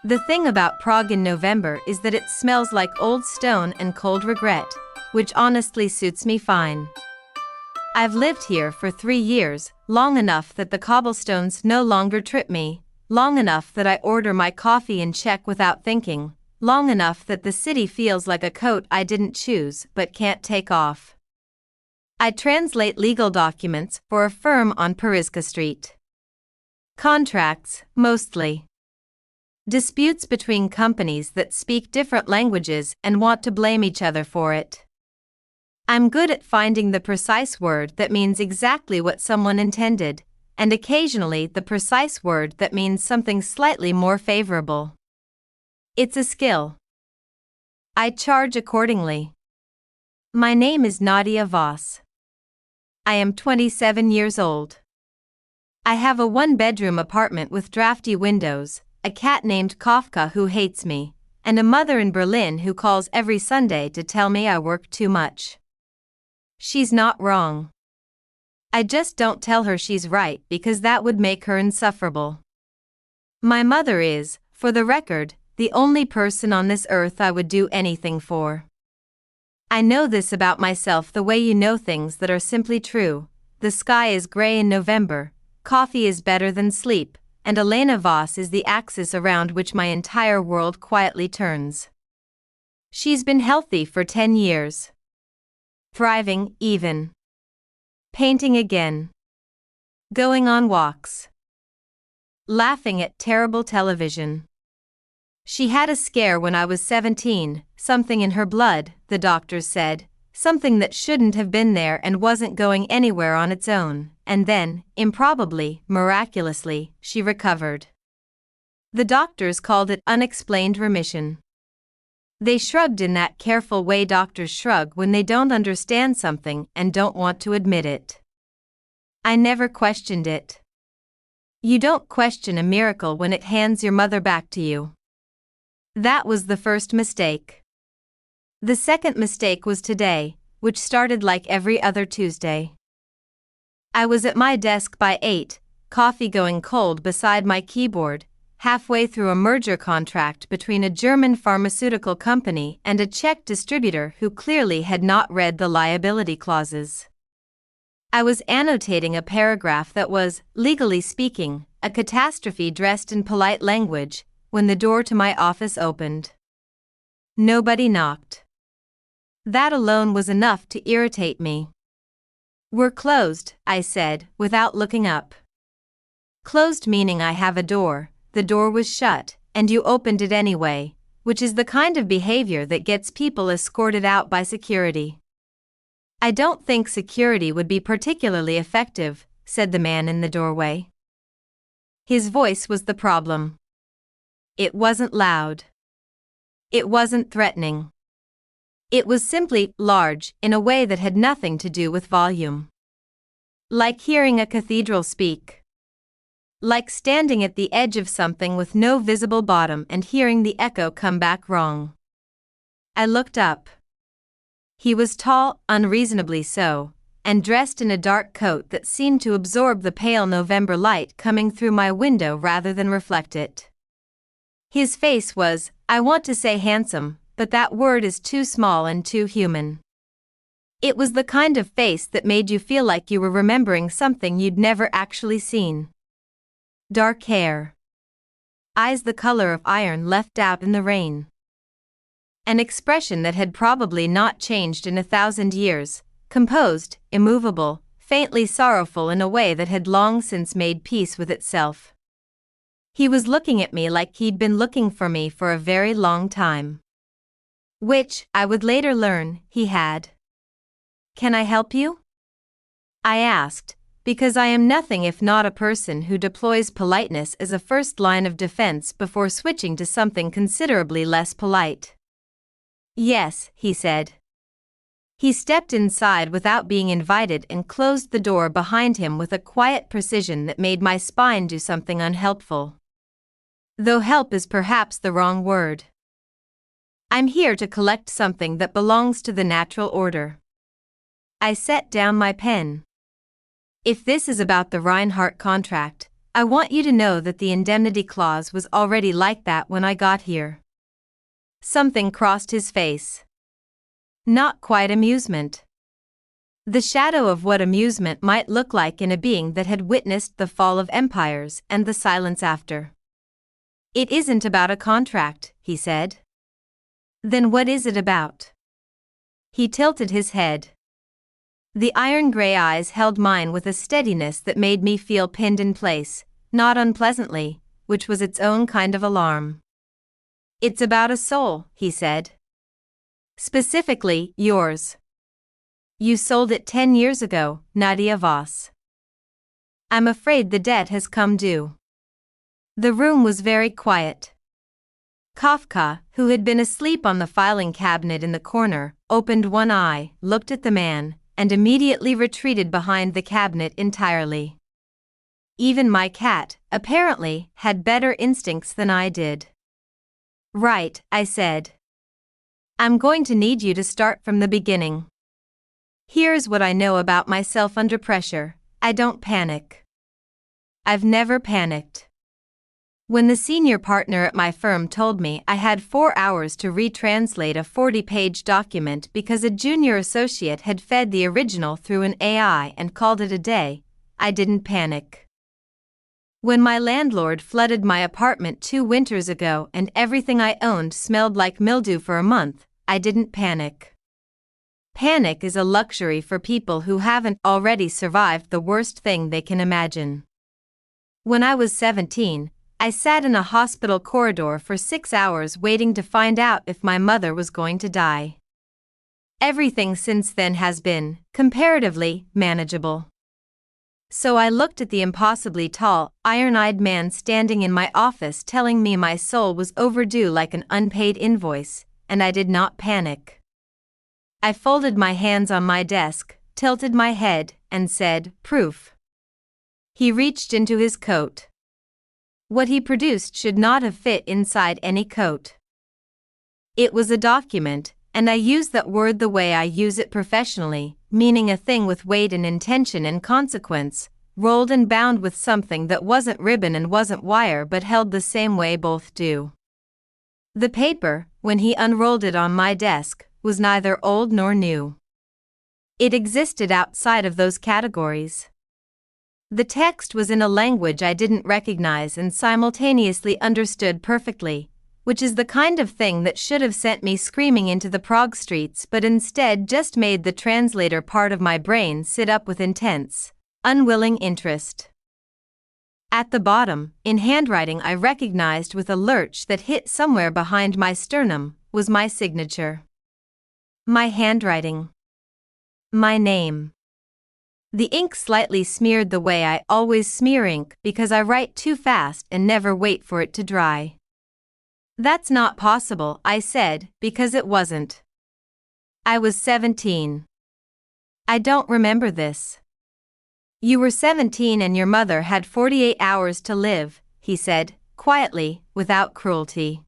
The thing about Prague in November is that it smells like old stone and cold regret, which honestly suits me fine. I've lived here for 3 years, long enough that the cobblestones no longer trip me, long enough that I order my coffee in Czech without thinking, long enough that the city feels like a coat I didn't choose but can't take off. I translate legal documents for a firm on Parizka Street. Contracts, mostly. Disputes between companies that speak different languages and want to blame each other for it. I'm good at finding the precise word that means exactly what someone intended, and occasionally the precise word that means something slightly more favorable. It's a skill. I charge accordingly. My name is Nadia Voss. I am 27 years old. I have a 1-bedroom apartment with drafty windows, a cat named Kafka who hates me, and a mother in Berlin who calls every Sunday to tell me I work too much. She's not wrong. I just don't tell her she's right because that would make her insufferable. My mother is, for the record, the only person on this earth I would do anything for. I know this about myself the way you know things that are simply true. The sky is gray in November, coffee is better than sleep, and Elena Voss is the axis around which my entire world quietly turns. She's been healthy for 10 years. Thriving, even. Painting again. Going on walks. Laughing at terrible television. She had a scare when I was 17, something in her blood, the doctors said, something that shouldn't have been there and wasn't going anywhere on its own, and then, improbably, miraculously, she recovered. The doctors called it unexplained remission. They shrugged in that careful way doctors shrug when they don't understand something and don't want to admit it. I never questioned it. You don't question a miracle when it hands your mother back to you. That was the first mistake. The second mistake was today, which started like every other Tuesday. I was at my desk by 8, coffee going cold beside my keyboard, halfway through a merger contract between a German pharmaceutical company and a Czech distributor who clearly had not read the liability clauses. I was annotating a paragraph that was, legally speaking, a catastrophe dressed in polite language, when the door to my office opened. Nobody knocked. That alone was enough to irritate me. "We're closed," I said, without looking up. Closed meaning I have a door, the door was shut, and you opened it anyway, which is the kind of behavior that gets people escorted out by security. "I don't think security would be particularly effective," said the man in the doorway. His voice was the problem. It wasn't loud. It wasn't threatening. It was simply large in a way that had nothing to do with volume. Like hearing a cathedral speak. Like standing at the edge of something with no visible bottom and hearing the echo come back wrong. I looked up. He was tall, unreasonably so, and dressed in a dark coat that seemed to absorb the pale November light coming through my window rather than reflect it. His face was, I want to say handsome, but that word is too small and too human. It was the kind of face that made you feel like you were remembering something you'd never actually seen. Dark hair. Eyes the color of iron left out in the rain. An expression that had probably not changed in 1,000 years, composed, immovable, faintly sorrowful in a way that had long since made peace with itself. He was looking at me like he'd been looking for me for a very long time. Which, I would later learn, he had. "Can I help you?" I asked, because I am nothing if not a person who deploys politeness as a first line of defense before switching to something considerably less polite. "Yes," he said. He stepped inside without being invited and closed the door behind him with a quiet precision that made my spine do something unhelpful. Though help is perhaps the wrong word. "I'm here to collect something that belongs to the natural order." I set down my pen. "If this is about the Reinhardt contract, I want you to know that the indemnity clause was already like that when I got here. Something crossed his face. Not quite amusement. The shadow of what amusement might look like in a being that had witnessed the fall of empires and the silence after. It isn't about a contract, he said. Then what is it about? He tilted his head. The iron-gray eyes held mine with a steadiness that made me feel pinned in place, not unpleasantly, which was its own kind of alarm. It's about a soul, he said. Specifically, yours. You sold it 10 years ago, Nadia Voss. I'm afraid the debt has come due. The room was very quiet. Kafka, who had been asleep on the filing cabinet in the corner, opened one eye, looked at the man, and immediately retreated behind the cabinet entirely. Even my cat, apparently, had better instincts than I did. Right, I said. I'm going to need you to start from the beginning. Here's what I know about myself under pressure: I don't panic. I've never panicked. When the senior partner at my firm told me I had 4 hours to retranslate a 40-page document because a junior associate had fed the original through an AI and called it a day, I didn't panic. When my landlord flooded my apartment 2 winters ago and everything I owned smelled like mildew for a month, I didn't panic. Panic is a luxury for people who haven't already survived the worst thing they can imagine. When I was 17, I sat in a hospital corridor for 6 hours waiting to find out if my mother was going to die. Everything since then has been, comparatively, manageable. So I looked at the impossibly tall, iron-eyed man standing in my office telling me my soul was overdue like an unpaid invoice, and I did not panic. I folded my hands on my desk, tilted my head, and said, "Proof." He reached into his coat. What he produced should not have fit inside any coat. It was a document, and I use that word the way I use it professionally, meaning a thing with weight and intention and consequence, rolled and bound with something that wasn't ribbon and wasn't wire but held the same way both do. The paper, when he unrolled it on my desk, was neither old nor new. It existed outside of those categories. The text was in a language I didn't recognize and simultaneously understood perfectly, which is the kind of thing that should have sent me screaming into the Prague streets but instead just made the translator part of my brain sit up with intense, unwilling interest. At the bottom, in handwriting I recognized with a lurch that hit somewhere behind my sternum, was my signature. My handwriting. My name. The ink slightly smeared the way I always smear ink because I write too fast and never wait for it to dry. That's not possible, I said, because it wasn't. I was 17. I don't remember this. You were 17 and your mother had 48 hours to live, he said, quietly, without cruelty.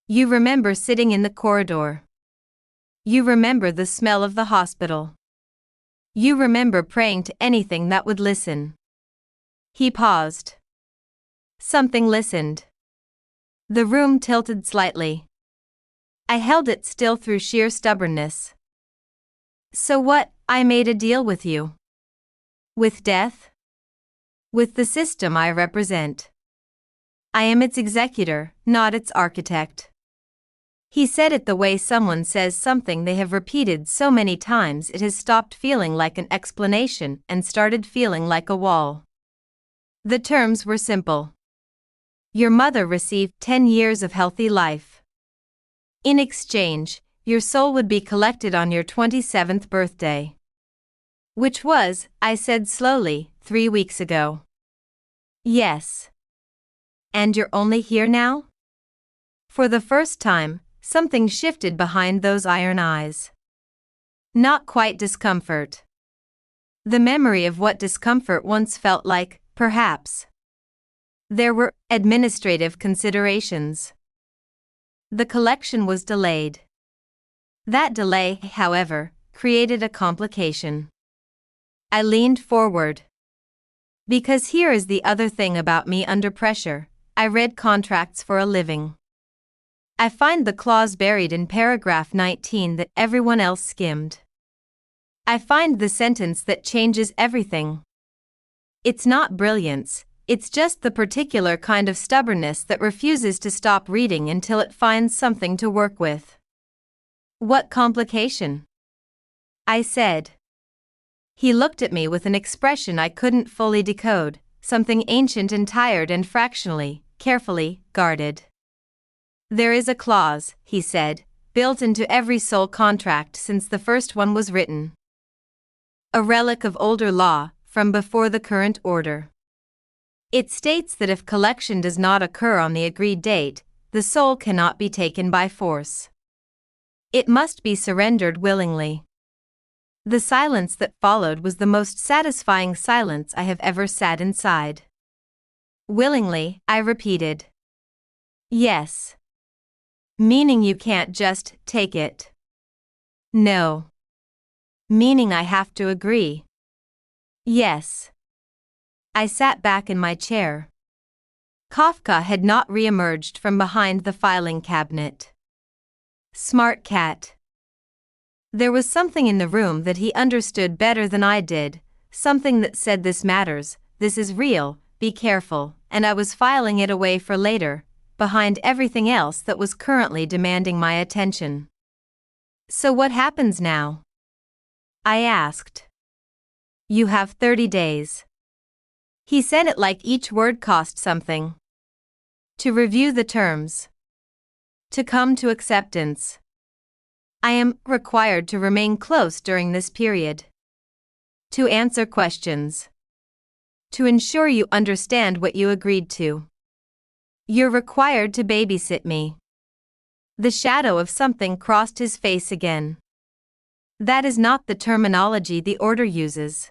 You remember sitting in the corridor. You remember the smell of the hospital. You remember praying to anything that would listen. He paused. Something listened. The room tilted slightly. I held it still through sheer stubbornness. So what? I made a deal with you. With death? With the system I represent. I am its executor, not its architect. He said it the way someone says something they have repeated so many times it has stopped feeling like an explanation and started feeling like a wall. The terms were simple. Your mother received 10 years of healthy life. In exchange, your soul would be collected on your 27th birthday. Which was, I said slowly, 3 weeks ago. Yes. And you're only here now? For the first time, something shifted behind those iron eyes. Not quite discomfort. The memory of what discomfort once felt like, perhaps. There were administrative considerations. The collection was delayed. That delay, however, created a complication. I leaned forward. Because here is the other thing about me under pressure. I read contracts for a living. I find the clause buried in paragraph 19 that everyone else skimmed. I find the sentence that changes everything. It's not brilliance, it's just the particular kind of stubbornness that refuses to stop reading until it finds something to work with. What complication? I said. He looked at me with an expression I couldn't fully decode, something ancient and tired and fractionally, carefully, guarded. There is a clause, he said, built into every soul contract since the first one was written. A relic of older law, from before the current order. It states that if collection does not occur on the agreed date, the soul cannot be taken by force. It must be surrendered willingly. The silence that followed was the most satisfying silence I have ever sat inside. Willingly, I repeated. Yes. Meaning you can't just take it. No. Meaning I have to agree. Yes. I sat back in my chair. Kafka had not re-emerged from behind the filing cabinet. Smart cat. There was something in the room that he understood better than I did, something that said this matters, this is real, be careful, and I was filing it away for later, behind everything else that was currently demanding my attention. So what happens now? I asked. You have 30 days. He said it like each word cost something. To review the terms. To come to acceptance. I am required to remain close during this period. To answer questions. To ensure you understand what you agreed to. You're required to babysit me. The shadow of something crossed his face again. That is not the terminology the order uses.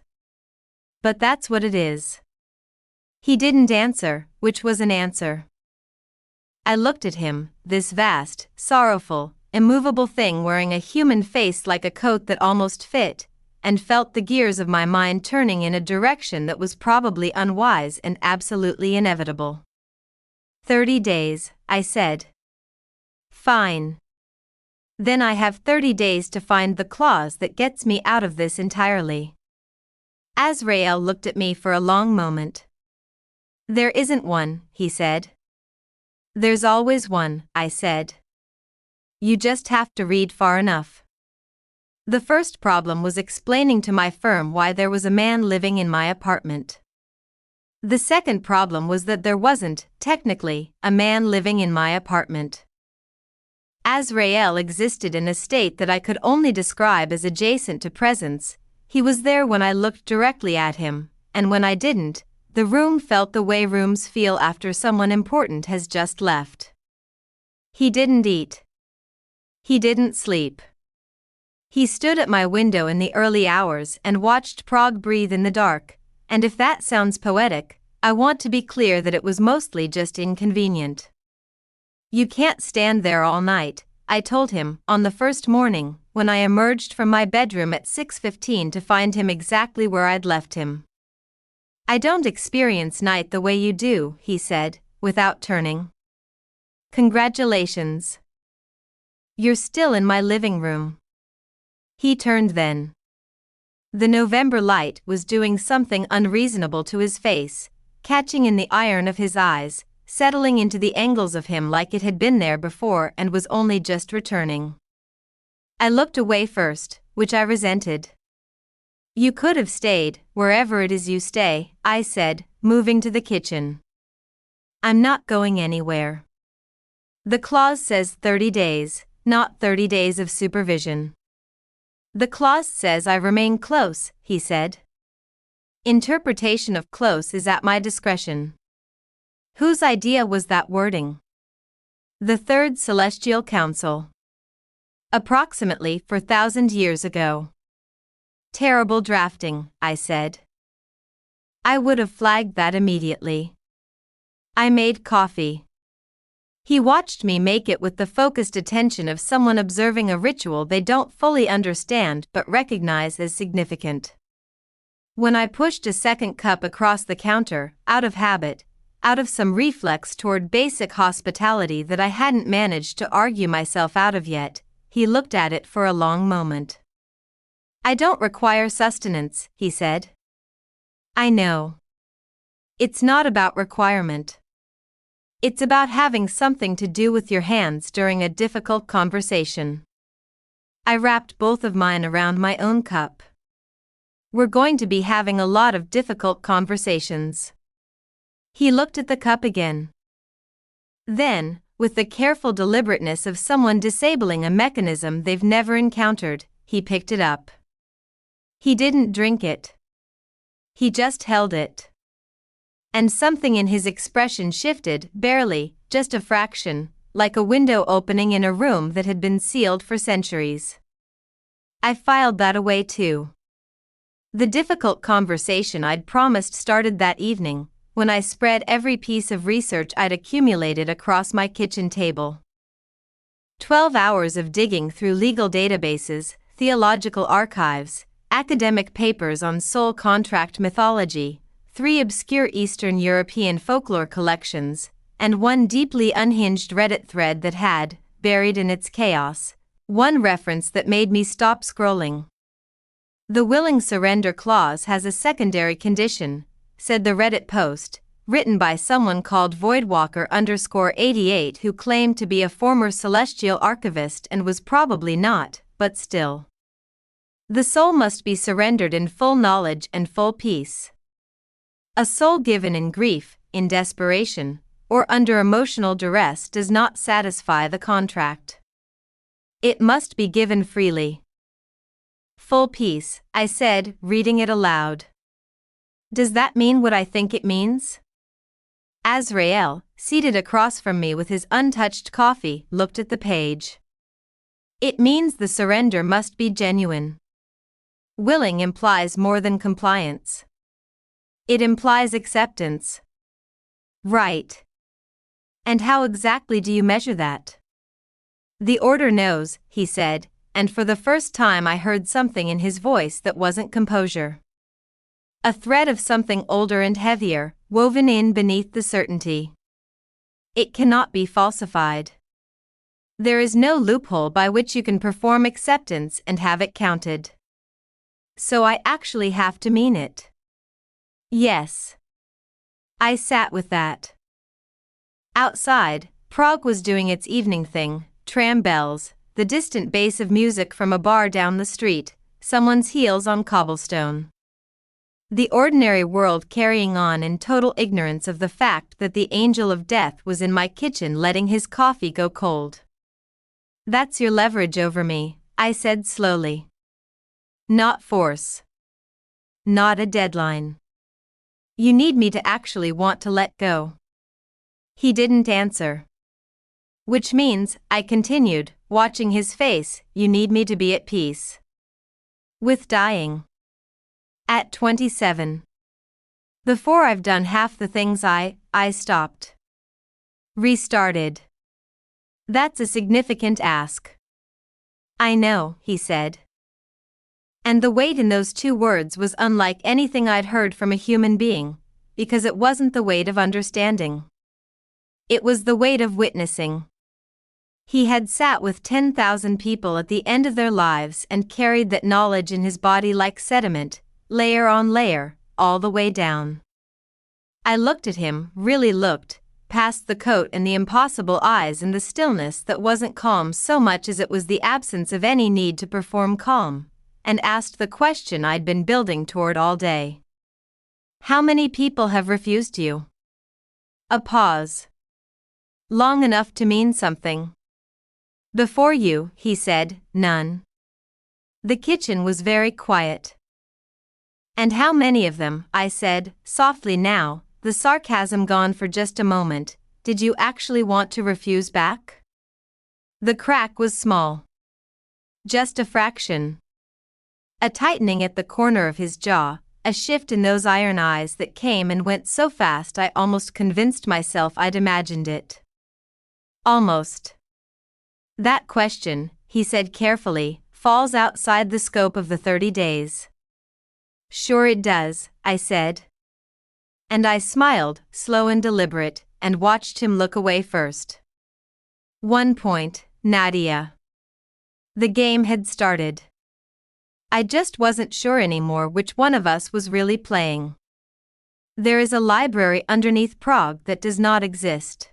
But that's what it is. He didn't answer, which was an answer. I looked at him, this vast, sorrowful, immovable thing wearing a human face like a coat that almost fit, and felt the gears of my mind turning in a direction that was probably unwise and absolutely inevitable. 30 days, I said. Fine. Then I have 30 days to find the clause that gets me out of this entirely. Azrael looked at me for a long moment. There isn't one, he said. There's always one, I said. You just have to read far enough. The first problem was explaining to my firm why there was a man living in my apartment. The second problem was that there wasn't, technically, a man living in my apartment. Azrael existed in a state that I could only describe as adjacent to presence. He was there when I looked directly at him, and when I didn't, the room felt the way rooms feel after someone important has just left. He didn't eat. He didn't sleep. He stood at my window in the early hours and watched Prague breathe in the dark, and if that sounds poetic, I want to be clear that it was mostly just inconvenient. You can't stand there all night, I told him, on the first morning, when I emerged from my bedroom at 6:15 to find him exactly where I'd left him. I don't experience night the way you do, he said, without turning. Congratulations. You're still in my living room. He turned then. The November light was doing something unreasonable to his face, catching in the iron of his eyes, settling into the angles of him like it had been there before and was only just returning. I looked away first, which I resented. You could have stayed, wherever it is you stay, I said, moving to the kitchen. I'm not going anywhere. The clause says 30 days, not 30 days of supervision. The clause says I remain close, he said. Interpretation of close is at my discretion. Whose idea was that wording? The Third Celestial Council. Approximately 4,000 years ago. Terrible drafting, I said. I would have flagged that immediately. I made coffee. He watched me make it with the focused attention of someone observing a ritual they don't fully understand but recognize as significant. When I pushed a second cup across the counter, out of habit, out of some reflex toward basic hospitality that I hadn't managed to argue myself out of yet, he looked at it for a long moment. "I don't require sustenance," he said. "I know. It's not about requirement. It's about having something to do with your hands during a difficult conversation." I wrapped both of mine around my own cup. "We're going to be having a lot of difficult conversations." He looked at the cup again. Then, with the careful deliberateness of someone disabling a mechanism they've never encountered, he picked it up. He didn't drink it. He just held it. And something in his expression shifted, barely, just a fraction, like a window opening in a room that had been sealed for centuries. I filed that away too. The difficult conversation I'd promised started that evening, when I spread every piece of research I'd accumulated across my kitchen table. 12 hours of digging through legal databases, theological archives, academic papers on soul contract mythology, 3 obscure Eastern European folklore collections, and 1 deeply unhinged Reddit thread that had, buried in its chaos, 1 reference that made me stop scrolling. "The willing surrender clause has a secondary condition," said the Reddit post, written by someone called Voidwalker_88 who claimed to be a former celestial archivist and was probably not, but still. "The soul must be surrendered in full knowledge and full peace. A soul given in grief, in desperation, or under emotional duress does not satisfy the contract. It must be given freely." "Full peace," I said, reading it aloud. "Does that mean what I think it means?" Azrael, seated across from me with his untouched coffee, looked at the page. "It means the surrender must be genuine. Willing implies more than compliance. It implies acceptance." "Right. And how exactly do you measure that?" "The order knows," he said, and for the first time I heard something in his voice that wasn't composure. A thread of something older and heavier, woven in beneath the certainty. "It cannot be falsified. There is no loophole by which you can perform acceptance and have it counted. So I actually have to mean it." "Yes." I sat with that. Outside, Prague was doing its evening thing, tram bells, the distant bass of music from a bar down the street, someone's heels on cobblestone. The ordinary world carrying on in total ignorance of the fact that the angel of death was in my kitchen letting his coffee go cold. "That's your leverage over me," I said slowly. "Not force. Not a deadline. You need me to actually want to let go." He didn't answer. "Which means," I continued, watching his face, "you need me to be at peace. With dying. At 27. Before I've done half the things I stopped. Restarted. That's a significant ask." "I know," he said. And the weight in those 2 words was unlike anything I'd heard from a human being, because it wasn't the weight of understanding. It was the weight of witnessing. He had sat with 10,000 people at the end of their lives and carried that knowledge in his body like sediment, layer on layer, all the way down. I looked at him, really looked, past the coat and the impossible eyes and the stillness that wasn't calm so much as it was the absence of any need to perform calm, and asked the question I'd been building toward all day. "How many people have refused you?" A pause. "Long enough to mean something." "Before you," he said, "none." The kitchen was very quiet. "And how many of them," I said, softly now, the sarcasm gone for just a moment, "did you actually want to refuse back?" The crack was small. Just a fraction. A tightening at the corner of his jaw, a shift in those iron eyes that came and went so fast I almost convinced myself I'd imagined it. "Almost. That question," he said carefully, "falls outside the scope of the 30 days. Sure it does, I said. And I smiled, slow and deliberate, and watched him look away first. 1 point, Nadia. The game had started. I just wasn't sure anymore which one of us was really playing. There is a library underneath Prague that does not exist.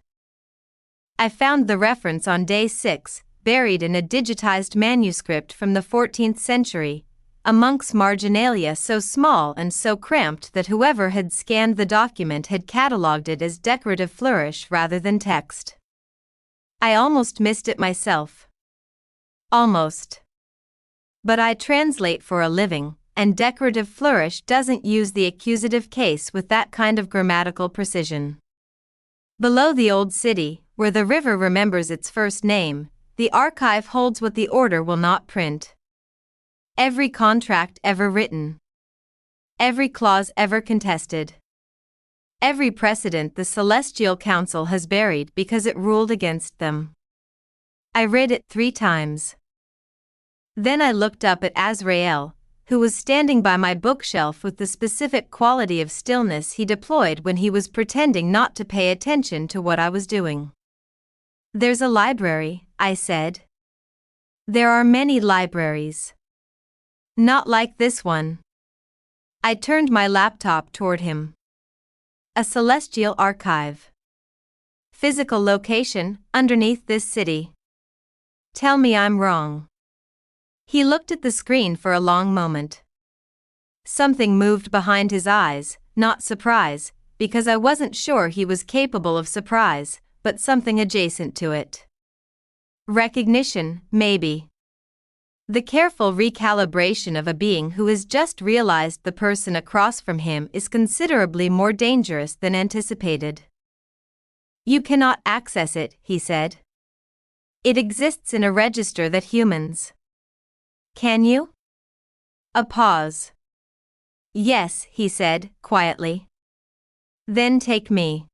I found the reference on day 6, buried in a digitized manuscript from the 14th century, a monk's marginalia so small and so cramped that whoever had scanned the document had catalogued it as decorative flourish rather than text. I almost missed it myself. Almost. But I translate for a living, and decorative flourish doesn't use the accusative case with that kind of grammatical precision. Below the old city, where the river remembers its first name, the archive holds what the order will not print. Every contract ever written. Every clause ever contested. Every precedent the Celestial Council has buried because it ruled against them. I read it 3 times. Then I looked up at Azrael, who was standing by my bookshelf with the specific quality of stillness he deployed when he was pretending not to pay attention to what I was doing. There's a library, I said. There are many libraries. Not like this one. I turned my laptop toward him. A celestial archive. Physical location, underneath this city. Tell me I'm wrong. He looked at the screen for a long moment. Something moved behind his eyes, not surprise, because I wasn't sure he was capable of surprise, but something adjacent to it. Recognition, maybe. The careful recalibration of a being who has just realized the person across from him is considerably more dangerous than anticipated. You cannot access it, he said. It exists in a register that humans. Can you? A pause. Yes, he said, quietly. Then take me.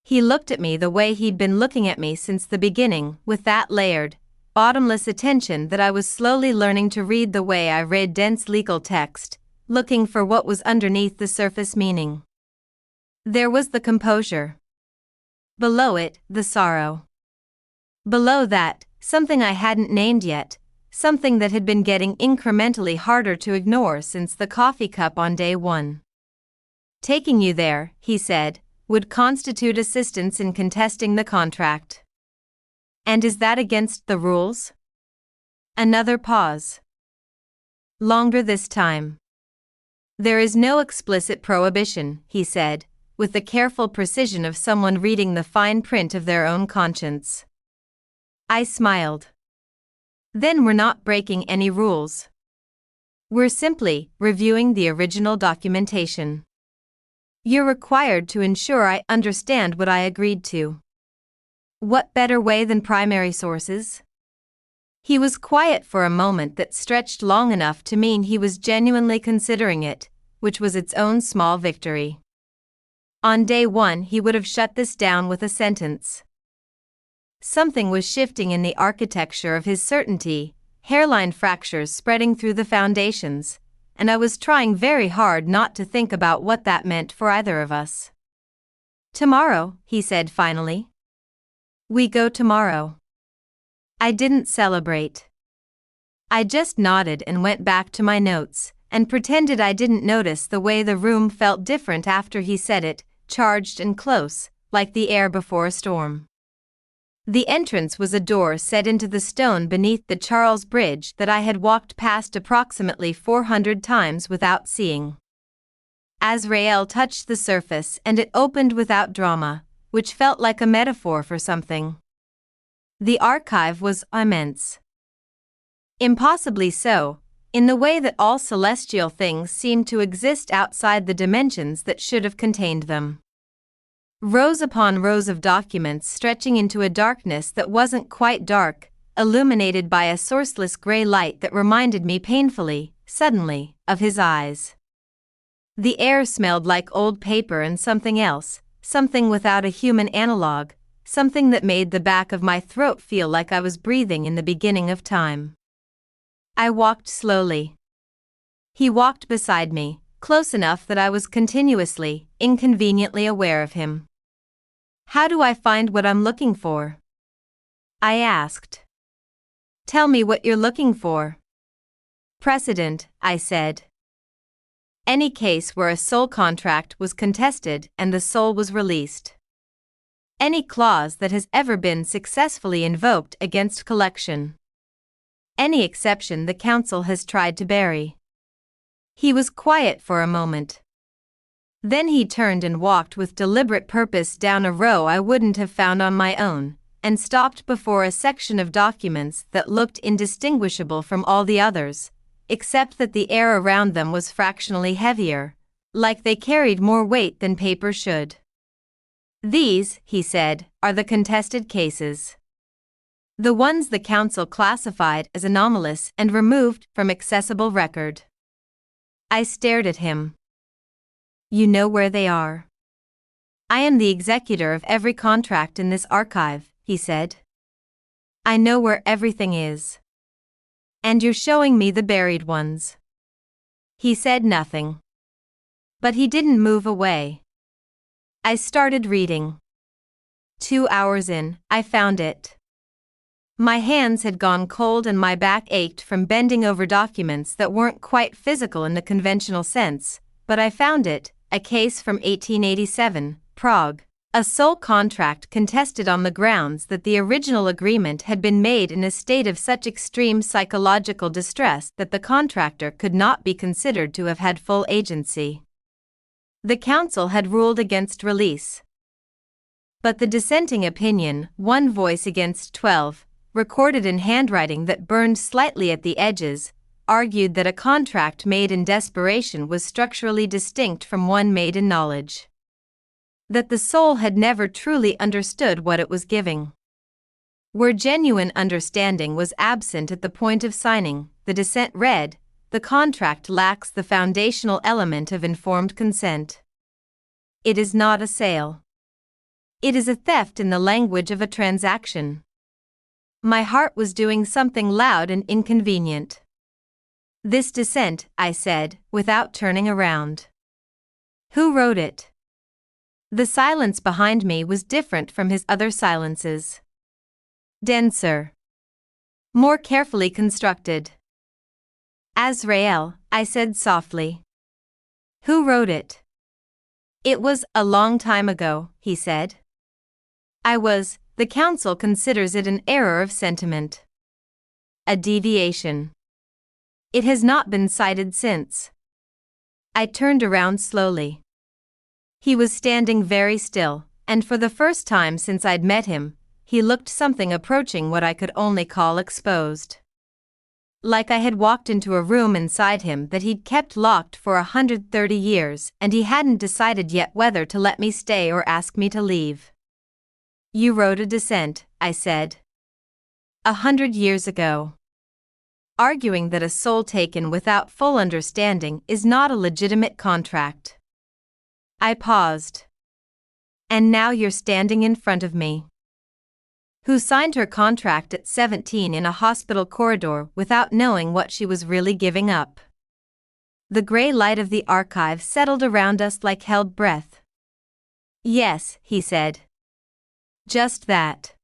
He looked at me the way he'd been looking at me since the beginning, with that layered, bottomless attention that I was slowly learning to read the way I read dense legal text, looking for what was underneath the surface meaning. There was the composure. Below it, the sorrow. Below that, something I hadn't named yet, something that had been getting incrementally harder to ignore since the coffee cup on day 1. Taking you there, he said, would constitute assistance in contesting the contract. And is that against the rules? Another pause. Longer this time. There is no explicit prohibition, he said, with the careful precision of someone reading the fine print of their own conscience. I smiled. Then we're not breaking any rules. We're simply reviewing the original documentation. You're required to ensure I understand what I agreed to. What better way than primary sources? He was quiet for a moment that stretched long enough to mean he was genuinely considering it, which was its own small victory. On day 1 he would have shut this down with a sentence. Something was shifting in the architecture of his certainty, hairline fractures spreading through the foundations, and I was trying very hard not to think about what that meant for either of us. Tomorrow, he said finally. We go tomorrow. I didn't celebrate. I just nodded and went back to my notes, and pretended I didn't notice the way the room felt different after he said it, charged and close, like the air before a storm. The entrance was a door set into the stone beneath the Charles Bridge that I had walked past approximately 400 times without seeing. Azrael touched the surface and it opened without drama, which felt like a metaphor for something. The archive was immense. Impossibly so, in the way that all celestial things seemed to exist outside the dimensions that should have contained them. Rows upon rows of documents stretching into a darkness that wasn't quite dark, illuminated by a sourceless gray light that reminded me painfully, suddenly, of his eyes. The air smelled like old paper and something else, something without a human analog, something that made the back of my throat feel like I was breathing in the beginning of time. I walked slowly. He walked beside me, close enough that I was continuously, inconveniently aware of him. How do I find what I'm looking for? I asked. Tell me what you're looking for. Precedent, I said. Any case where a soul contract was contested and the soul was released. Any clause that has ever been successfully invoked against collection. Any exception the council has tried to bury. He was quiet for a moment. Then he turned and walked with deliberate purpose down a row I wouldn't have found on my own, and stopped before a section of documents that looked indistinguishable from all the others, except that the air around them was fractionally heavier, like they carried more weight than paper should. These, he said, are the contested cases. The ones the council classified as anomalous and removed from accessible record. I stared at him. You know where they are. I am the executor of every contract in this archive, he said. I know where everything is. And you're showing me the buried ones. He said nothing. But he didn't move away. I started reading. 2 hours in, I found it. My hands had gone cold and my back ached from bending over documents that weren't quite physical in the conventional sense, but I found it, a case from 1887, Prague. A soul contract contested on the grounds that the original agreement had been made in a state of such extreme psychological distress that the contractor could not be considered to have had full agency. The council had ruled against release. But the dissenting opinion, 1 voice against 12, recorded in handwriting that burned slightly at the edges, argued that a contract made in desperation was structurally distinct from one made in knowledge. That the soul had never truly understood what it was giving. Where genuine understanding was absent at the point of signing, the dissent read, the contract lacks the foundational element of informed consent. It is not a sale. It is a theft in the language of a transaction. My heart was doing something loud and inconvenient. This dissent, I said, without turning around. Who wrote it? The silence behind me was different from his other silences. Denser. More carefully constructed. Azrael, I said softly. Who wrote it? It was a long time ago, he said. The council considers it an error of sentiment. A deviation. It has not been cited since. I turned around slowly. He was standing very still, and for the first time since I'd met him, he looked something approaching what I could only call exposed. Like I had walked into a room inside him that he'd kept locked for 130 years and he hadn't decided yet whether to let me stay or ask me to leave. You wrote a dissent, I said. 100 years ago. Arguing that a soul taken without full understanding is not a legitimate contract. I paused. And now you're standing in front of me. Who signed her contract at 17 in a hospital corridor without knowing what she was really giving up. The gray light of the archive settled around us like held breath. Yes, he said. Just that.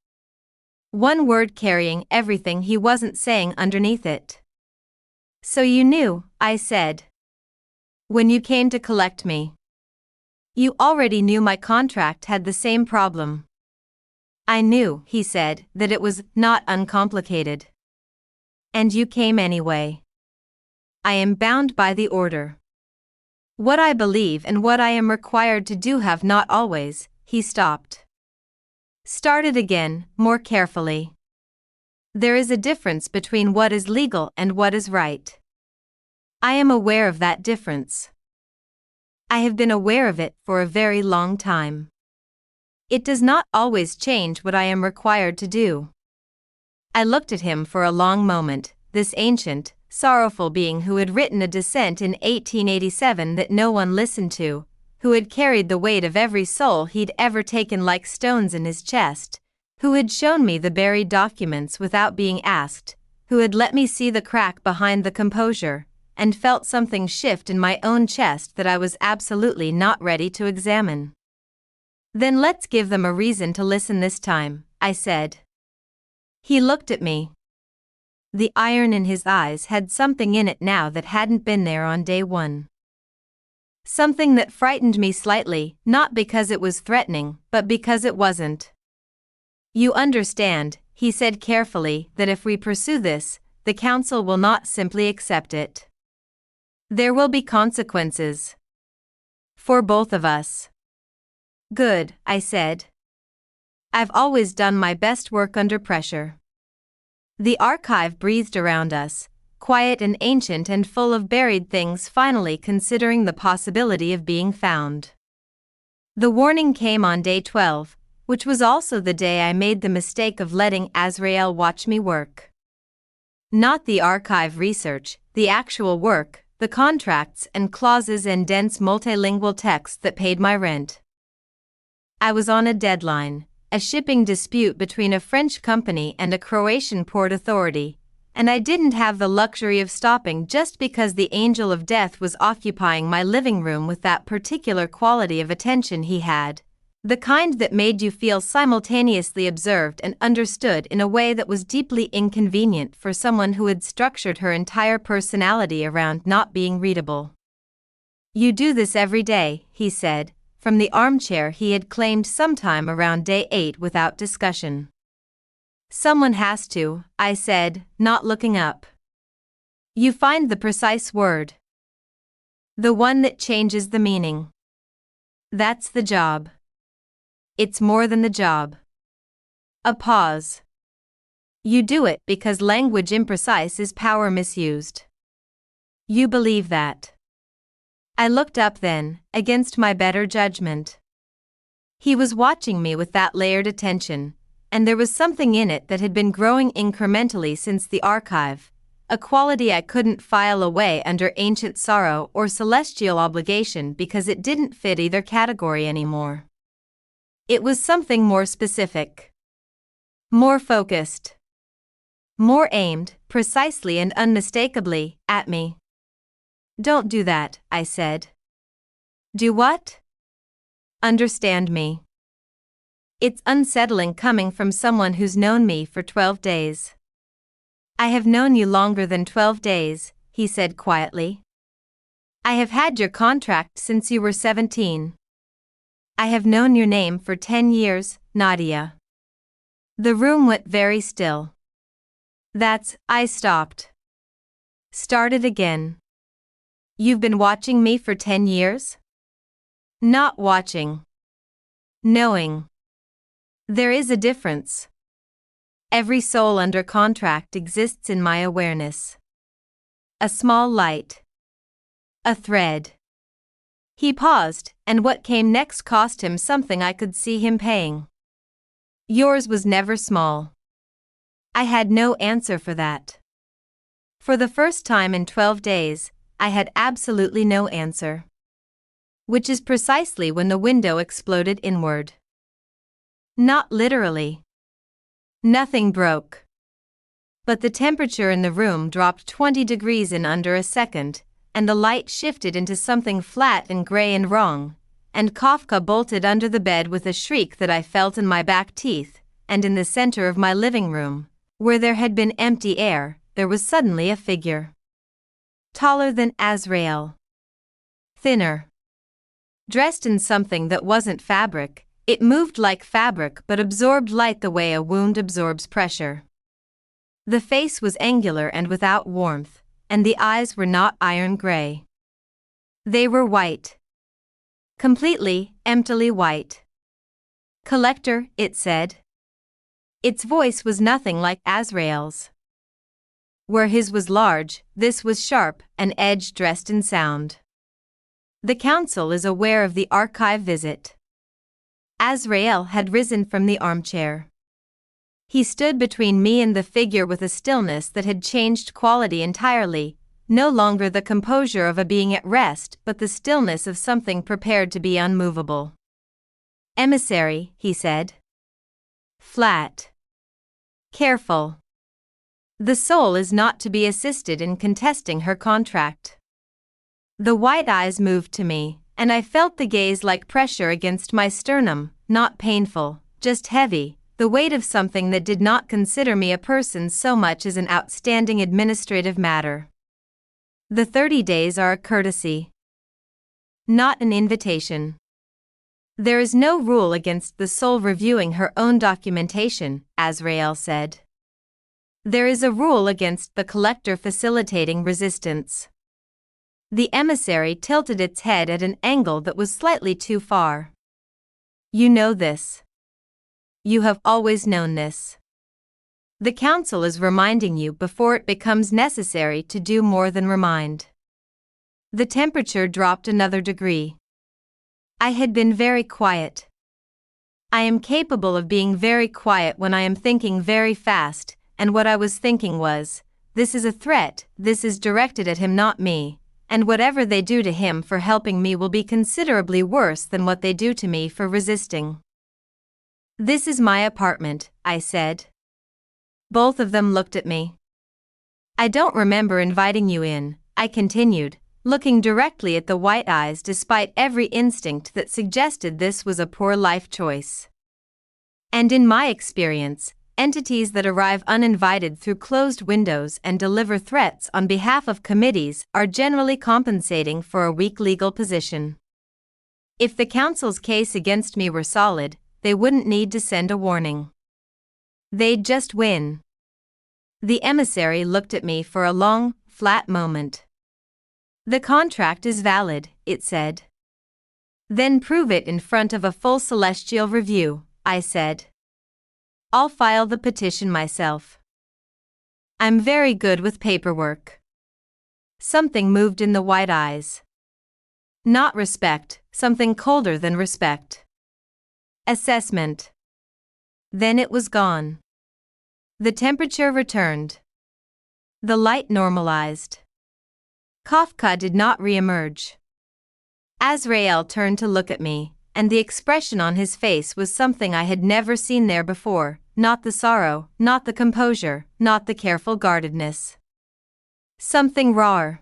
One word carrying everything he wasn't saying underneath it. So you knew, I said. When you came to collect me. You already knew my contract had the same problem. I knew, he said, that it was not uncomplicated. And you came anyway. I am bound by the order. What I believe and what I am required to do have not always, he stopped. Started again, more carefully. There is a difference between what is legal and what is right. I am aware of that difference. I have been aware of it for a very long time. It does not always change what I am required to do. I looked at him for a long moment, this ancient, sorrowful being who had written a dissent in 1887 that no one listened to, who had carried the weight of every soul he'd ever taken like stones in his chest, who had shown me the buried documents without being asked, who had let me see the crack behind the composure, and felt something shift in my own chest that I was absolutely not ready to examine. "Then let's give them a reason to listen this time," I said. He looked at me. The iron in his eyes had something in it now that hadn't been there on day one. Something that frightened me slightly, not because it was threatening, but because it wasn't. "You understand," he said carefully, "that if we pursue this, the council will not simply accept it. There will be consequences. For both of us." "Good," I said. "I've always done my best work under pressure." The archive breathed around us, quiet and ancient and full of buried things finally considering the possibility of being found. The warning came on day 12, which was also the day I made the mistake of letting Azrael watch me work. Not the archive research, the actual work, the contracts and clauses and dense multilingual text that paid my rent. I was on a deadline, a shipping dispute between a French company and a Croatian port authority, and I didn't have the luxury of stopping just because the angel of death was occupying my living room with that particular quality of attention he had. The kind that made you feel simultaneously observed and understood in a way that was deeply inconvenient for someone who had structured her entire personality around not being readable. "You do this every day," he said, from the armchair he had claimed sometime around day 8 without discussion. "Someone has to," I said, not looking up. "You find the precise word. The one that changes the meaning. That's the job. It's more than the job." A pause. "You do it because language imprecise is power misused. You believe that." I looked up then, against my better judgment. He was watching me with that layered attention, and there was something in it that had been growing incrementally since the archive, a quality I couldn't file away under ancient sorrow or celestial obligation because it didn't fit either category anymore. It was something more specific. More focused. More aimed, precisely and unmistakably, at me. "Don't do that," I said. "Do what?" "Understand me. It's unsettling coming from someone who's known me for 12 days. "I have known you longer than 12 days, he said quietly. "I have had your contract since you were 17. I have known your name for 10 years, Nadia." The room went very still. I stopped. Started again. "You've been watching me for 10 years? Not watching. Knowing. There is a difference. Every soul under contract exists in my awareness. A small light. A thread." He paused, and what came next cost him something I could see him paying. "Yours was never small." I had no answer for that. For the first time in 12 days, I had absolutely no answer. Which is precisely when the window exploded inward. Not literally. Nothing broke. But the temperature in the room dropped 20 degrees in under a second, and the light shifted into something flat and gray and wrong, and Kafka bolted under the bed with a shriek that I felt in my back teeth, and in the center of my living room, where there had been empty air, there was suddenly a figure. Taller than Azrael. Thinner. Dressed in something that wasn't fabric, it moved like fabric but absorbed light the way a wound absorbs pressure. The face was angular and without warmth, and the eyes were not iron gray. They were white. Completely, emptily white. "Collector," it said. Its voice was nothing like Azrael's. Where his was large, this was sharp, an edge dressed in sound. "The council is aware of the archive visit." Azrael had risen from the armchair. He stood between me and the figure with a stillness that had changed quality entirely, no longer the composure of a being at rest but the stillness of something prepared to be unmovable. "Emissary," he said. Flat. Careful. The soul is not to be assisted in contesting her contract. The white eyes moved to me, and I felt the gaze like pressure against my sternum, not painful, just heavy, the weight of something that did not consider me a person so much as an outstanding administrative matter. The 30 days are a courtesy, not an invitation. There is no rule against the soul reviewing her own documentation, Azrael said. There is a rule against the collector facilitating resistance. The emissary tilted its head at an angle that was slightly too far. You know this. You have always known this. The council is reminding you before it becomes necessary to do more than remind. The temperature dropped another degree. I had been very quiet. I am capable of being very quiet when I am thinking very fast, and what I was thinking was, this is a threat, this is directed at him, not me, and whatever they do to him for helping me will be considerably worse than what they do to me for resisting. This is my apartment, I said. Both of them looked at me. I don't remember inviting you in, I continued, looking directly at the white eyes despite every instinct that suggested this was a poor life choice. And in my experience, entities that arrive uninvited through closed windows and deliver threats on behalf of committees are generally compensating for a weak legal position. If the council's case against me were solid, they wouldn't need to send a warning. They'd just win. The emissary looked at me for a long, flat moment. The contract is valid, it said. Then prove it in front of a full celestial review, I said. I'll file the petition myself. I'm very good with paperwork. Something moved in the white eyes. Not respect, something colder than respect. Assessment. Then it was gone. The temperature returned. The light normalized. Kafka did not re-emerge. Azrael turned to look at me, and the expression on his face was something I had never seen there before, not the sorrow, not the composure, not the careful guardedness. Something raw.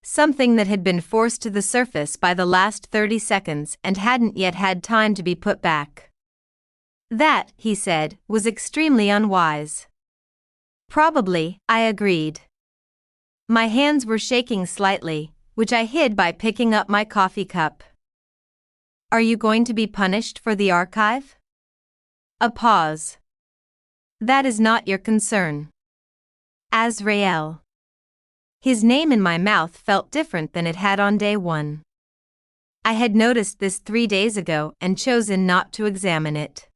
Something that had been forced to the surface by the last 30 seconds and hadn't yet had time to be put back. That, he said, was extremely unwise. Probably, I agreed. My hands were shaking slightly, which I hid by picking up my coffee cup. Are you going to be punished for the archive? A pause. That is not your concern. Azrael. His name in my mouth felt different than it had on day one. I had noticed this 3 days ago and chosen not to examine it.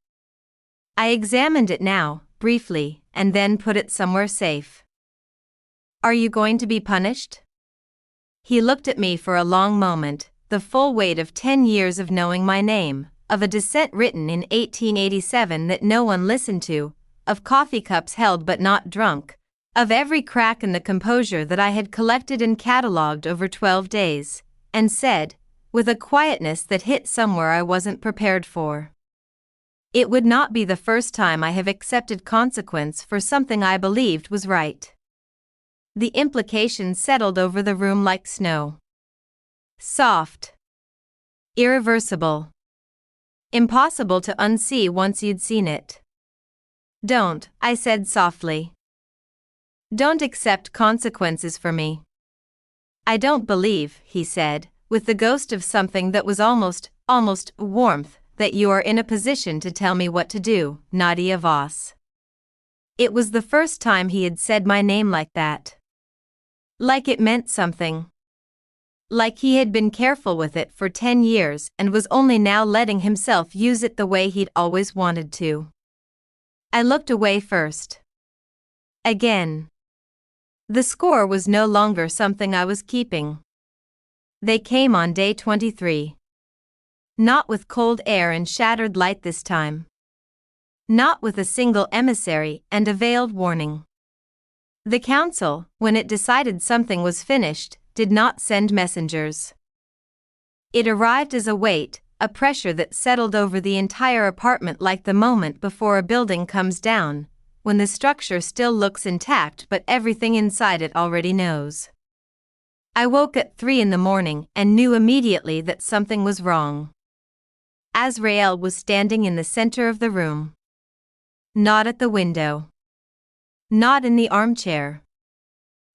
I examined it now, briefly, and then put it somewhere safe. Are you going to be punished? He looked at me for a long moment, the full weight of 10 years of knowing my name, of a dissent written in 1887 that no one listened to, of coffee cups held but not drunk, of every crack in the composure that I had collected and catalogued over 12 days, and said, with a quietness that hit somewhere I wasn't prepared for. It would not be the first time I have accepted consequence for something I believed was right. The implication settled over the room like snow. Soft. Irreversible. Impossible to unsee once you'd seen it. Don't, I said softly. Don't accept consequences for me. I don't believe, he said, with the ghost of something that was almost warmth, that you are in a position to tell me what to do, Nadia Voss. It was the first time he had said my name like that. Like it meant something. Like he had been careful with it for 10 years and was only now letting himself use it the way he'd always wanted to. I looked away first. Again. The score was no longer something I was keeping. They came on day 23. Not with cold air and shattered light this time. Not with a single emissary and a veiled warning. The council, when it decided something was finished, did not send messengers. It arrived as a weight, a pressure that settled over the entire apartment like the moment before a building comes down, when the structure still looks intact but everything inside it already knows. I woke at 3 in the morning and knew immediately that something was wrong. Azrael was standing in the center of the room. Not at the window. Not in the armchair.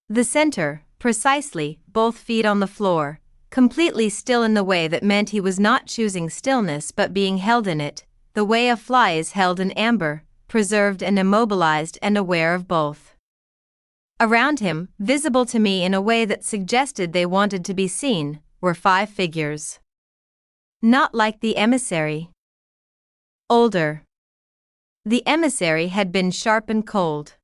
The center, precisely, both feet on the floor, completely still in the way that meant he was not choosing stillness but being held in it, the way a fly is held in amber, preserved and immobilized and aware of both. Around him, visible to me in a way that suggested they wanted to be seen, were 5 figures. Not like the emissary. Older. The emissary had been sharp and cold.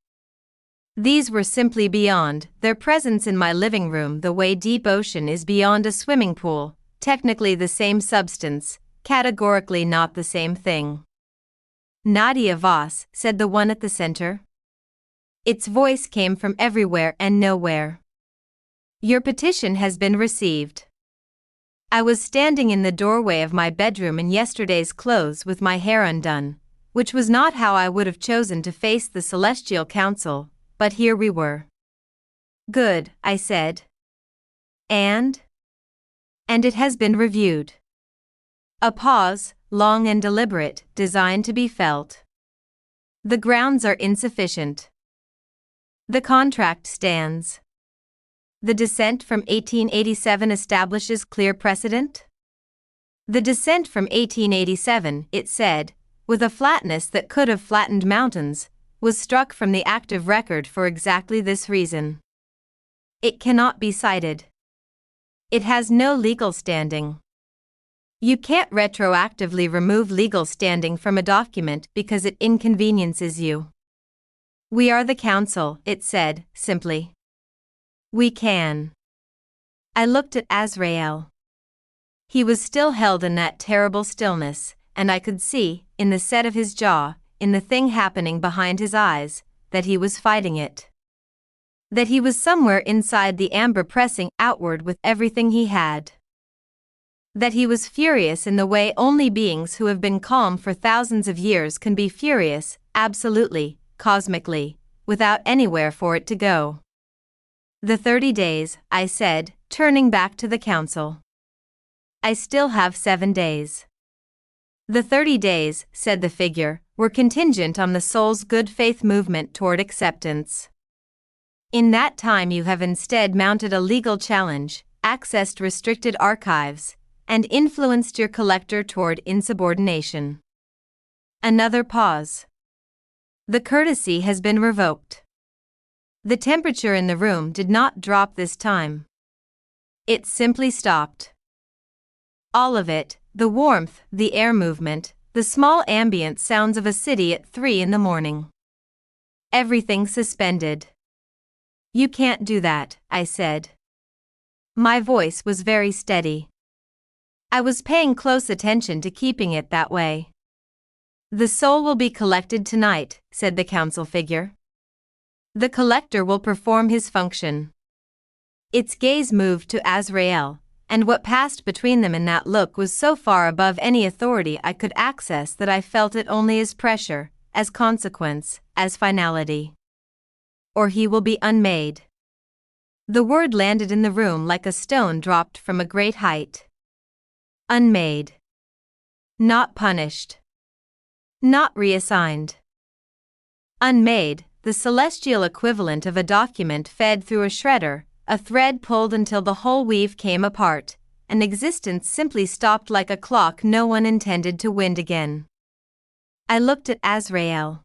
These were simply beyond, their presence in my living room the way deep ocean is beyond a swimming pool, technically the same substance, categorically not the same thing. Nadia Voss, said the one at the center. Its voice came from everywhere and nowhere. Your petition has been received. I was standing in the doorway of my bedroom in yesterday's clothes with my hair undone, which was not how I would have chosen to face the Celestial Council, but here we were. Good, I said. And it has been reviewed. A pause, long and deliberate, designed to be felt. The grounds are insufficient. The contract stands. The dissent from 1887 establishes clear precedent? The dissent from 1887, it said, with a flatness that could have flattened mountains, was struck from the active record for exactly this reason. It cannot be cited. It has no legal standing. You can't retroactively remove legal standing from a document because it inconveniences you. We are the council, it said, simply. We can. I looked at Azrael. He was still held in that terrible stillness, and I could see, in the set of his jaw, in the thing happening behind his eyes, that he was fighting it. That he was somewhere inside the amber pressing outward with everything he had. That he was furious in the way only beings who have been calm for thousands of years can be furious, absolutely, cosmically, without anywhere for it to go. The 30 days, I said, turning back to the council. I still have 7 days. The 30 days, said the figure, were contingent on the soul's good faith movement toward acceptance. In that time you have instead mounted a legal challenge, accessed restricted archives, and influenced your collector toward insubordination. Another pause. The courtesy has been revoked. The temperature in the room did not drop this time. It simply stopped. All of it, the warmth, the air movement, the small ambient sounds of a city at 3 in the morning. Everything suspended. You can't do that, I said. My voice was very steady. I was paying close attention to keeping it that way. The soul will be collected tonight, said the council figure. The collector will perform his function. Its gaze moved to Azrael, and what passed between them in that look was so far above any authority I could access that I felt it only as pressure, as consequence, as finality. Or he will be unmade. The word landed in the room like a stone dropped from a great height. Unmade. Not punished. Not reassigned. Unmade, the celestial equivalent of a document fed through a shredder, a thread pulled until the whole weave came apart, and existence simply stopped like a clock no one intended to wind again. I looked at Azrael.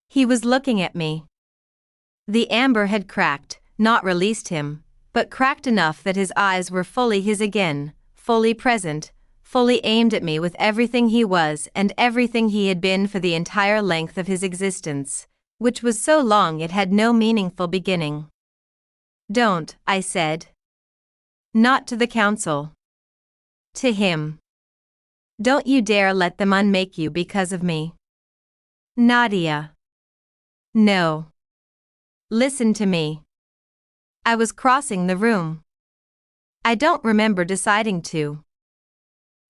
He was looking at me. The amber had cracked, not released him, but cracked enough that his eyes were fully his again, fully present, fully aimed at me with everything he was and everything he had been for the entire length of his existence, which was so long it had no meaningful beginning. Don't, I said. Not to the council. To him. Don't you dare let them unmake you because of me. Nadia. No. Listen to me. I was crossing the room. I don't remember deciding to.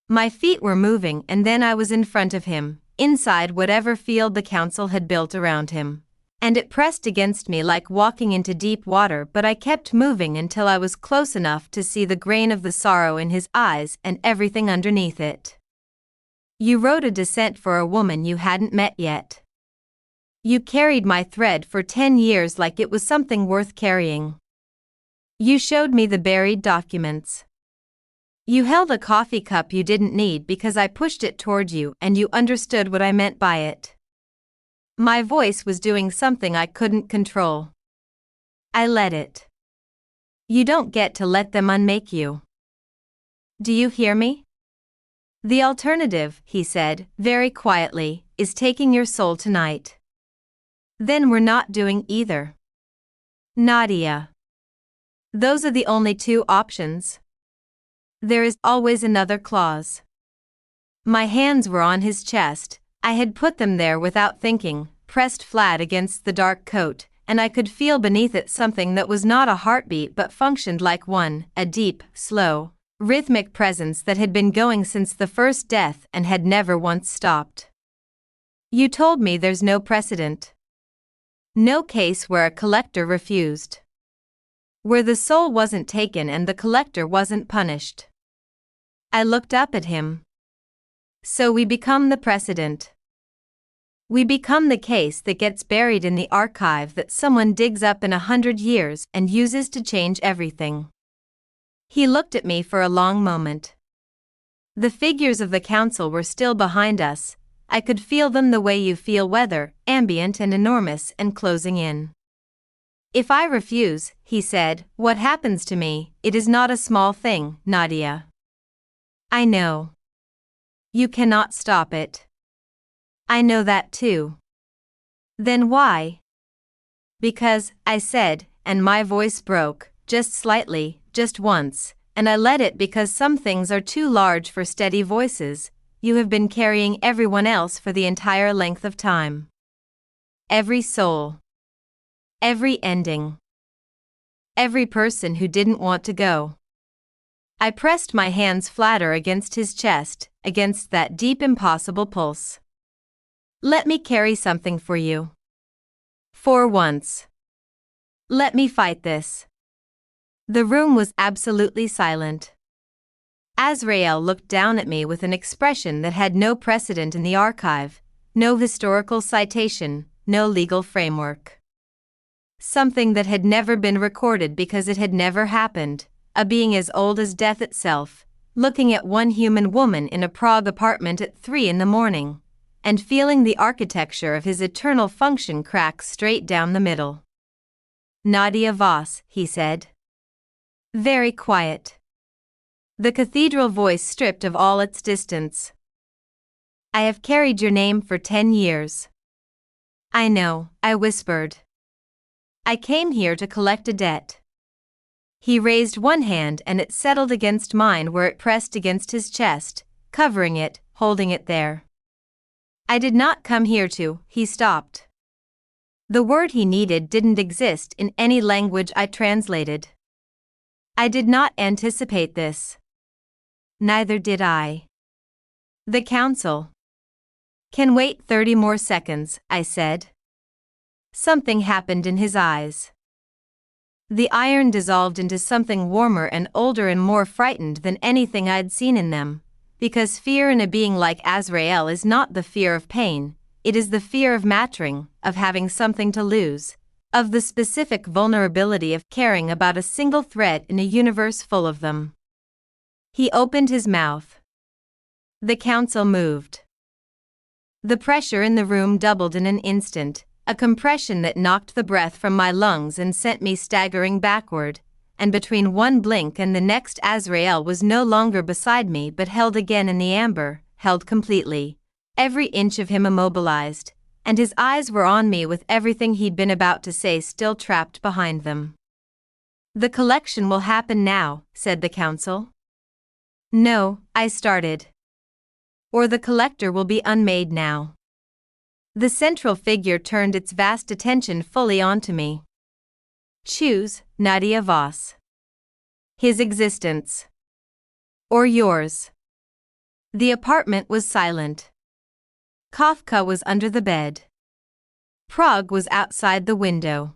My feet were moving and then I was in front of him, inside whatever field the council had built around him. And it pressed against me like walking into deep water, but I kept moving until I was close enough to see the grain of the sorrow in his eyes and everything underneath it. You wrote a descent for a woman you hadn't met yet. You carried my thread for 10 years like it was something worth carrying. You showed me the buried documents. You held a coffee cup you didn't need because I pushed it toward you, and you understood what I meant by it. My voice was doing something I couldn't control. I let it. You don't get to let them unmake you. Do you hear me? The alternative, he said, very quietly, is taking your soul tonight. Then we're not doing either. Nadia. Those are the only two options. There is always another clause. My hands were on his chest. I had put them there without thinking, pressed flat against the dark coat, and I could feel beneath it something that was not a heartbeat but functioned like one, a deep, slow, rhythmic presence that had been going since the first death and had never once stopped. You told me there's no precedent. No case where a collector refused. Where the soul wasn't taken and the collector wasn't punished. I looked up at him. So we become the precedent. We become the case that gets buried in the archive that someone digs up in 100 years and uses to change everything. He looked at me for a long moment. The figures of the council were still behind us. I could feel them the way you feel weather, ambient and enormous and closing in. If I refuse, he said, what happens to me? It is not a small thing, Nadia. I know. You cannot stop it. I know that too. Then why? Because, I said, and my voice broke, just slightly, just once, and I let it because some things are too large for steady voices. You have been carrying everyone else for the entire length of time. Every soul. Every ending. Every person who didn't want to go. I pressed my hands flatter against his chest, against that deep impossible pulse. Let me carry something for you. For once. Let me fight this. The room was absolutely silent. Azrael looked down at me with an expression that had no precedent in the archive, no historical citation, no legal framework. Something that had never been recorded because it had never happened, a being as old as death itself, looking at one human woman in a Prague apartment at 3 a.m, and feeling the architecture of his eternal function crack straight down the middle. Nadia Voss, he said. Very quiet. The cathedral voice stripped of all its distance. I have carried your name for 10 years. I know, I whispered. I came here to collect a debt. He raised one hand and it settled against mine where it pressed against his chest, covering it, holding it there. I did not come here to, he stopped. The word he needed didn't exist in any language I translated. I did not anticipate this. Neither did I. The council can wait 30 more seconds, I said. Something happened in his eyes. The iron dissolved into something warmer and older and more frightened than anything I'd seen in them, because fear in a being like Azrael is not the fear of pain, it is the fear of mattering, of having something to lose, of the specific vulnerability of caring about a single thread in a universe full of them. He opened his mouth. The council moved. The pressure in the room doubled in an instant, a compression that knocked the breath from my lungs and sent me staggering backward, and between one blink and the next Azrael was no longer beside me but held again in the amber, held completely, every inch of him immobilized, and his eyes were on me with everything he'd been about to say still trapped behind them. The collection will happen now, said the council. No, I started. Or the collector will be unmade now. The central figure turned its vast attention fully onto me. Choose, Nadia Voss. His existence. Or yours. The apartment was silent. Kafka was under the bed. Prague was outside the window.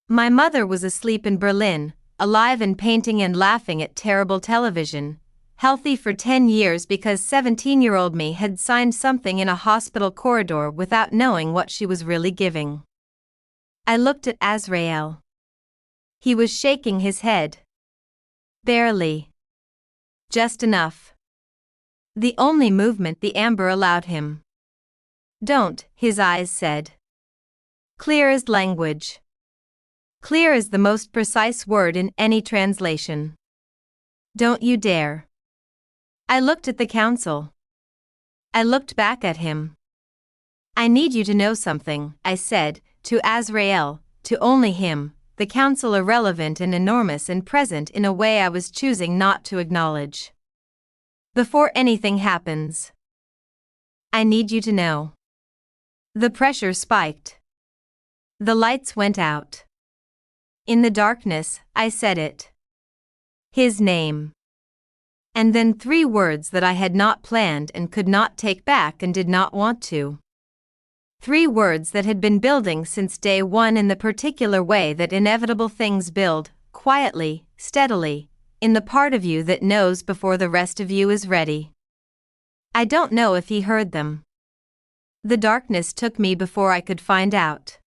My mother was asleep in Berlin, alive and painting and laughing at terrible television, healthy for 10 years because 17-year-old me had signed something in a hospital corridor without knowing what she was really giving. I looked at Azrael. He was shaking his head. Barely. Just enough. The only movement the amber allowed him. Don't, his eyes said. Clear as language. Clear is the most precise word in any translation. Don't you dare. I looked at the council. I looked back at him. I need you to know something, I said, to Azrael, to only him, the council irrelevant and enormous and present in a way I was choosing not to acknowledge. Before anything happens. I need you to know. The pressure spiked. The lights went out. In the darkness, I said it. His name. And then 3 words that I had not planned and could not take back and did not want to. 3 words that had been building since day 1 in the particular way that inevitable things build, quietly, steadily, in the part of you that knows before the rest of you is ready. I don't know if he heard them. The darkness took me before I could find out.